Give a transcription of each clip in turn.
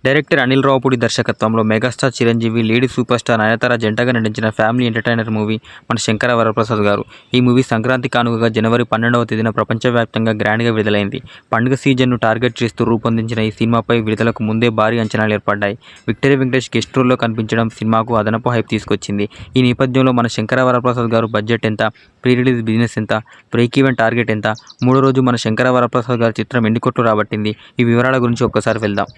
Director Anil Ravipudi దర్శకత్వంలో megastar Chiranjeevi, lady super star Nayanthara జంటగా నటించిన ఫ్యామిలీ ఎంటర్టైనర్ మూవీ మన శంకర వరప్రసాద్ గారు. ఈ మూవీ సంక్రాంతి కానుకగా జనవరి 12వ తేదీన ప్రపంచవ్యాప్తంగా గ్రాండ్గా విడుదలైంది. పండుగ సీజన్ను టార్గెట్ చేస్తూ రూపొందించిన ఈ సినిమాపై విడుదలకు ముందే భారీ అంచనాలు ఏర్పడ్డాయి. విక్టరీ వెంకటేష్ గెస్ట్ రోల్లో కనిపించడం సినిమాకు అదనపు హైప్ తీసుకొచ్చింది. ఈ నేపథ్యంలో మన శంకర వరప్రసాద్ గారు బడ్జెట్ ఎంత, ప్రీ రిలీజ్ బిజినెస్ ఎంత, బ్రేక్ ఈవెన్ టార్గెట్ ఎంత, మూడో రోజు మన శంకర వరప్రసాద్ గారి చిత్రం ఎన్ని కోట్లు రాబట్టింది, ఈ వివరాల గురించి ఒక్కసారి వెళ్దాం.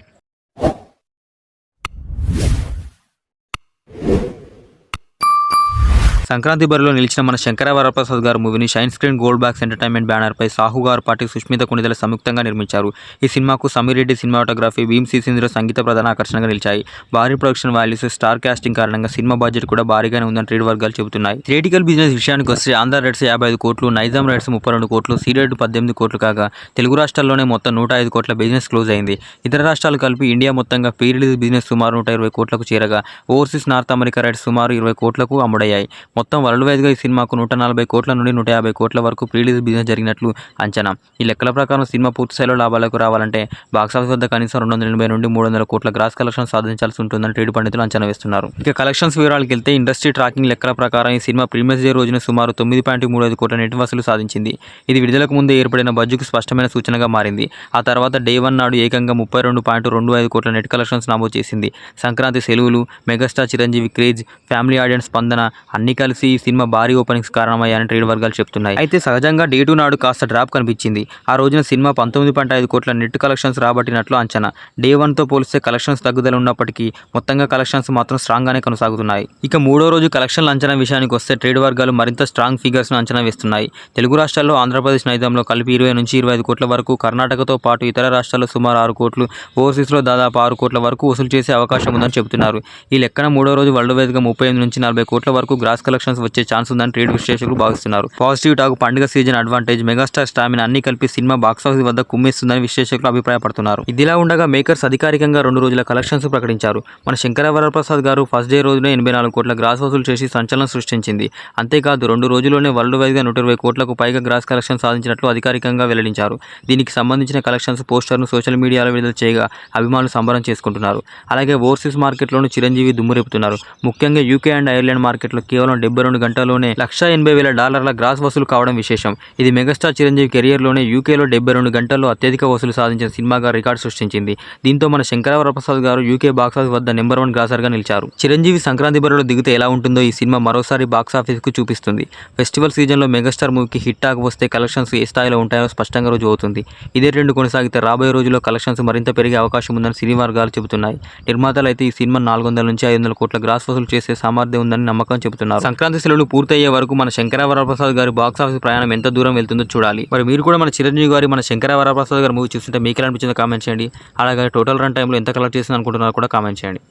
సంక్రాంతి బరిలో నిలిచిన మన శంకర వరప్రసాద్ గారు మూవీని Shine Screen Gold Box Entertainment బ్యానర్పై సాహు గారు పార్టీ సుష్మిత కొణిదెల సంయుక్తంగా నిర్మించారు. ఈ సినిమాకు సమీర్ రెడ్డి సినిమాటోగ్రఫీ, భీమ్ సీసింద్ర సంగీత ప్రధాన ఆకర్షణగా నిలిచాయి. భారీ ప్రొడక్షన్ వాల్యూస్, స్టార్ కాస్టింగ్ కారణంగా సినిమా బడ్జెట్ కూడా భారీగానే ఉందని ట్రేడ్ వర్గాలు చెబుతున్నాయి. థియేటికల్ బిజినెస్ విషయానికి వస్తే ఆంధ్ర రైట్స్ 55 కోట్లు, నైజాం రైట్స్ 32 కోట్లు, సీ రేట్ 18 కోట్లు కాగా తెలుగు రాష్ట్రాల్లోనే మొత్తం 105 కోట్ల బిజినెస్ క్లోజ్ అయింది. ఇతర రాష్ట్రాలు కలిపి ఇండియా మొత్తంగా ప్రీ రిలీజ్ బిజినెస్ సుమారు 120 కోట్లకు చేరగా ఓవర్సీస్ నార్త్ అమెరికా రైట్స్ సుమారు 20 కోట్లకు అమ్ముడయ్యాయి. మొత్తం వరల్డ్ వైజ్గా ఈ సినిమాకు 140 కోట్ల నుండి 150 కోట్ల వరకు ప్రీ రిలీజ్ బిజినెస్ జరిగినట్లు అంచనా. ఈ లెక్కల ప్రకారం సినిమా పూర్తి స్థాయిలో లాభాలకు రావాలంటే బాక్సాఫీస్ వద్ద కనీసం 280 నుండి 300 కోట్ల గ్రాస్ కలెక్షన్ సాధించాల్సి ఉంటుందని ట్రేడ్ పండితులు అంచనా వేస్తున్నారు. ఇక కలెక్షన్స్ వివరాలకు వెళ్తే ఇండస్ట్రీ ట్రాకింగ్ లెక్కల ప్రకారం ఈ సినిమా ప్రీమియర్స్ డే రోజున సుమారు 9.35 కోట్ల నెట్ వసూలు సాధించింది. ఇది విడుదలకు ముందే ఏర్పడిన బడ్జెట్కు స్పష్టమైన సూచనగా మారింది. ఆ తర్వాత డే 1 నాడు ఏకంగా 32.25 కోట్ల నెట్ కలెక్షన్స్ నమోదు చేసింది. సంక్రాంతి సెలవులు, megastar Chiranjeevi craze, family audience స్పందన అన్ని కలిసి ఈ సినిమా భారీ ఓపెనింగ్స్ కారణమయ్యాయని ట్రేడ్ వర్గాలు చెప్తున్నాయి. అయితే సహజంగా డే 2 నాడు కాస్త డ్రాప్ కనిపించింది. ఆ రోజున సినిమా 19.5 కోట్ల నెట్ కలెక్షన్స్ రాబట్టినట్లు అంచనా. డే 1తో పోలిస్తే కలెక్షన్స్ తగ్గుదల ఉన్నప్పటికీ మొత్తంగా కలెక్షన్స్ మాత్రం స్ట్రాంగ్గానే కొనసాగుతున్నాయి. ఇక మూడో రోజు కలెక్షన్ల అంచనా విషయానికి వస్తే ట్రేడ్ వర్గాలు మరింత స్ట్రాంగ్ ఫిగర్స్ను అంచనా వేస్తున్నాయి. తెలుగు రాష్ట్రాల్లో ఆంధ్రప్రదేశ్, నైజాంలో కలిపి 20 నుంచి 25 కోట్ల వరకు, కర్ణాటకతో పాటు ఇతర రాష్ట్రాల్లో సుమారు 6 కోట్లు, ఓవర్సీస్లో దాదాపు 6 కోట్ల వరకు వసూలు చేసే అవకాశం ఉందని చెబుతున్నారు. ఈ లెక్కన మూడో రోజు వరల్డ్ వైజ్గా 38 నుంచి 40 కోట్ల వరకు గ్రాస్ కలెక్షన్స్ వచ్చే ఛాన్స్ ఉందని ట్రేడ్ విశ్లేషకులు భావిస్తున్నారు. పాజిటివ్ టాక్, పండుగ సీజన్ అడ్వాంటేజ్, మెగాస్టార్ స్టామినా అన్ని కలిపి సినిమా బాక్సాఫీస్ వద్ద కుమ్మేస్తుందని విశ్లేషకులు అభిప్రాయపడుతున్నారు. ఇదిలా ఉండగా మేకర్స్ అధికారికంగా 2 రోజుల కలెక్షన్స్ ప్రకటించారు. మన శంకర వరప్రసాద్ గారు ఫస్ట్ డే రోజునే 84 కోట్ల గ్రాస్ వసూలు చేసి సంచలనం సృష్టించింది. అంతేకాదు 2 రోజుల్లోనే వరల్డ్ వైజ్గా 120 కోట్లకు పైగా గ్రాస్ కలెక్షన్ సాధించినట్లు అధికారికంగా వెల్లడించారు. దీనికి సంబంధించిన కలెక్షన్స్ పోస్టర్ను సోషల్ మీడియాలో విడుదల చేయగా అభిమానులు సంబరం చేసుకుంటున్నారు. అలాగే ఓవర్సీస్ మార్కెట్లోనూ చిరంజీవి దుమ్మురేపుతున్నారు. ముఖ్యంగా యూకే అండ్ ఐర్లాండ్ మార్కెట్లో కేవలం 72 గంటల్లోనే $180,000 గ్రాస్ వసూలు కావడం విశేషం. ఇది మెగాస్టార్ చిరంజీవి కెరియర్లోనే యూకేలో 72 గంటల్లో అత్యధిక వసూలు సాధించిన సినిమాగా రికార్డు సృష్టించింది. దీంతో మన శంకర వరప్రసాద్ గారు యూకే బాక్సాఫీస్ వద్ద నెంబర్ 1 గ్రాసర్గా నిలిచారు. చిరంజీవి సంక్రాంతి బరిలో దిగితే ఎలా ఉంటుందో ఈ సినిమా మరోసారి బాక్సాఫీస్కు చూపిస్తుంది. ఫెస్టివల్ సీజన్లో మెగాస్టార్ మూవీకి హిట్ టాక్ వస్తే కలెక్షన్స్ ఏ స్థాయిలో ఉంటాయో స్పష్టంగా రుజువు అవుతుంది. ఇదే ట్రెండ్ కొనసాగితే రాబోయే రోజుల్లో కలెక్షన్స్ మరింత పెరిగే అవకాశం ఉందని సినీ వర్గాలు చెబుతున్నాయి. నిర్మాతలు అయితే ఈ సినిమా 400 నుంచి 500 కోట్ల గ్రాస్ వసూలు చేసే సామర్థ్యం ఉందని నమ్మకం చెబుతున్నారు. సంక్రాంతి సెలవులు పూర్తయ్యే వరకు మన శంకర వరప్రసాద్ గారి బాక్సాఫీస్ ప్రయాణం ఎంత దూరం వెళ్తుందో చూడాలి. మరి మీరు కూడా మన చిరంజీవి గారి, మన శంకర వరప్రసాద్ గారి మూవీ చూస్తుంటే మీకు ఎలా అనిపించిందో కామెంట్ చేయండి. అలాగే టోటల్ రన్ టైంలో ఎంత కలెక్ట్ చేసింది అనుకుంటున్నారో కూడా కామెంట్ చేయండి.